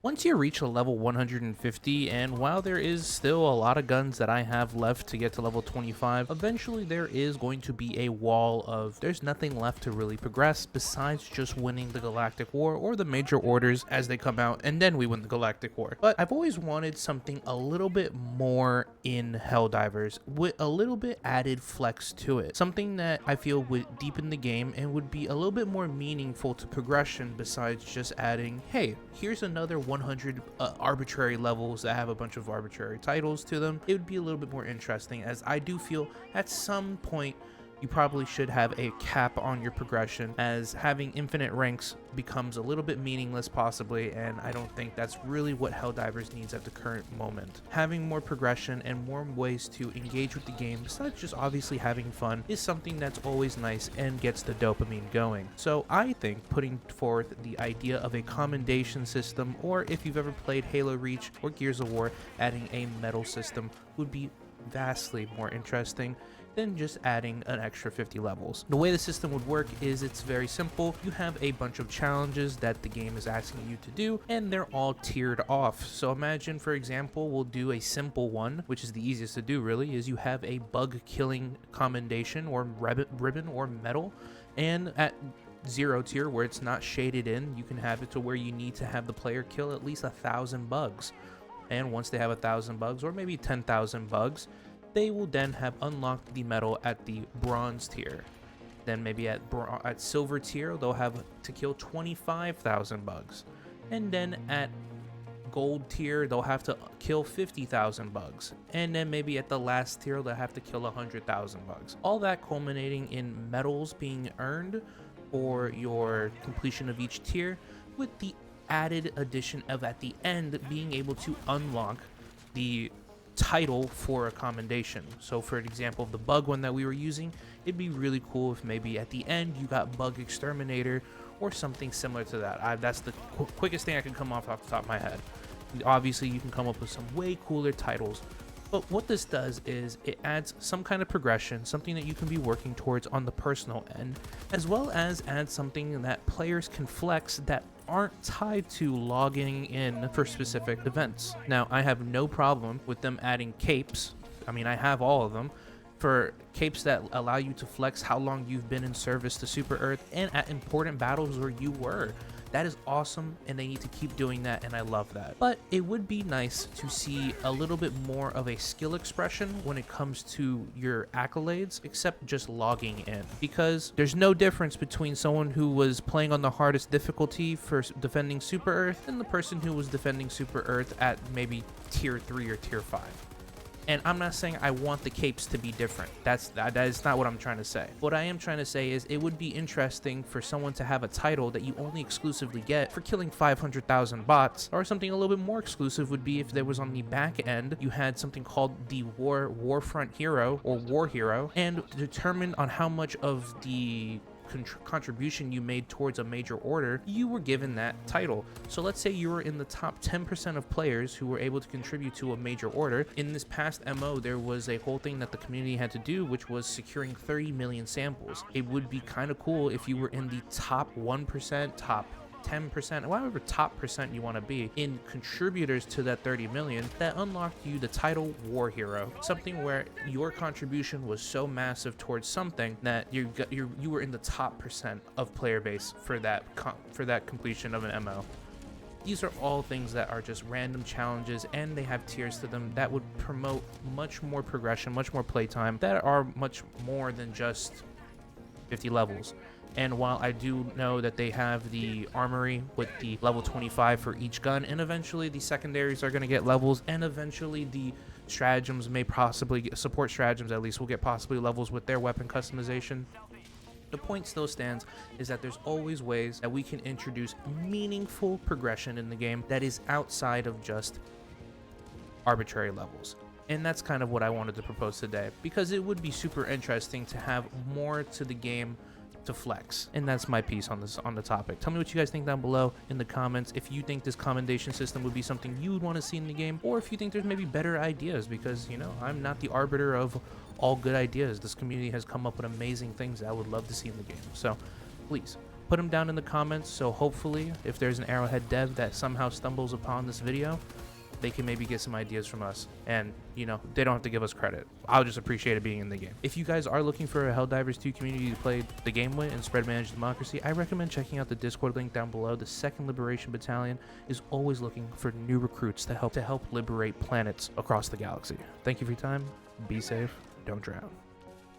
Once you reach a level 150, and while there is still a lot of guns that I have left to get to level 25, eventually there is going to be a wall of there's nothing left to really progress besides just winning the Galactic War or the major orders as they come out, and then we win the Galactic War. But I've always wanted something a little bit more in Helldivers with a little bit added flex to it. Something that I feel would deepen the game and would be a little bit more meaningful to progression besides just adding, hey, here's another 100 arbitrary levels that have a bunch of arbitrary titles to them. It would be a little bit more interesting, as I do feel at some point you probably should have a cap on your progression, as having infinite ranks becomes a little bit meaningless possibly, and I don't think that's really what Helldivers needs at the current moment. Having more progression and more ways to engage with the game besides just obviously having fun is something that's always nice and gets the dopamine going. So I think putting forth the idea of a commendation system, or if you've ever played Halo Reach or Gears of War, adding a medal system would be vastly more interesting than just adding an extra 50 levels. The way the system would work is it's very simple. You have a bunch of challenges that the game is asking you to do, and they're all tiered off. So imagine, for example, we'll do a simple one, which is the easiest to do really, is you have a bug killing commendation or ribbon or medal, and at 0 tier, where it's not shaded in, you can have it to where you need to have the player kill at least 1,000 bugs. And once they have 1,000 bugs, or maybe 10,000 bugs, they will then have unlocked the medal at the bronze tier. Then maybe at silver tier, they'll have to kill 25,000 bugs. And then at gold tier, they'll have to kill 50,000 bugs. And then maybe at the last tier, they'll have to kill 100,000 bugs. All that culminating in medals being earned for your completion of each tier, with the added addition of at the end being able to unlock the title for a commendation. So for an example of the bug one that we were using, it'd be really cool if maybe at the end you got bug exterminator or something similar to that. That's the quickest thing I can come off the top of my head. Obviously you can come up with some way cooler titles, but what this does is it adds some kind of progression, something that you can be working towards on the personal end, as well as add something that players can flex that aren't tied to logging in for specific events. Now, I have no problem with them adding capes. I mean, I have all of them, for capes that allow you to flex how long you've been in service to Super Earth and at important battles where you were. That is awesome, and they need to keep doing that, and I love that. But it would be nice to see a little bit more of a skill expression when it comes to your accolades, except just logging in. Because there's no difference between someone who was playing on the hardest difficulty for defending Super Earth and the person who was defending Super Earth at maybe tier 3 or tier 5. And I'm not saying I want the capes to be different. That is not what I'm trying to say. What I am trying to say is it would be interesting for someone to have a title that you only exclusively get for killing 500,000 bots, or something a little bit more exclusive would be if there was on the back end, you had something called the Warfront Hero or War Hero, and determined on how much of the contribution you made towards a major order, you were given that title. So let's say you were in the top 10% of players who were able to contribute to a major order. In this past MO, there was a whole thing that the community had to do, which was securing 30 million samples. It would be kind of cool if you were in the top 1%, top 10%, whatever top percent you want to be in contributors to that 30 million, that unlocked you the title War Hero, something where your contribution was so massive towards something that you were in the top percent of player base for that completion of an MO. These are all things that are just random challenges, and they have tiers to them that would promote much more progression, much more playtime, that are much more than just 50 levels. And while I do know that they have the armory with the level 25 for each gun, and eventually the secondaries are going to get levels, and eventually the stratagems may possibly support stratagems, at least will get possibly levels with their weapon customization. The point still stands is that there's always ways that we can introduce meaningful progression in the game that is outside of just arbitrary levels. And that's kind of what I wanted to propose today, because it would be super interesting to have more to the game to flex. And that's my piece on the topic. Tell me what you guys think down below in the comments, if you think this commendation system would be something you would want to see in the game, or if you think there's maybe better ideas, because, you know, I'm not the arbiter of all good ideas. This community has come up with amazing things that I would love to see in the game. So please put them down in the comments, so hopefully if there's an Arrowhead dev that somehow stumbles upon this video, they can maybe get some ideas from us. And, you know, they don't have to give us credit. I'll just appreciate it being in the game. If you guys are looking for a Helldivers 2 community to play the game with and spread managed democracy, I recommend checking out the Discord link down below. The 2nd Liberation Battalion is always looking for new recruits to help liberate planets across the galaxy. Thank you for your time. Be safe. Don't drown.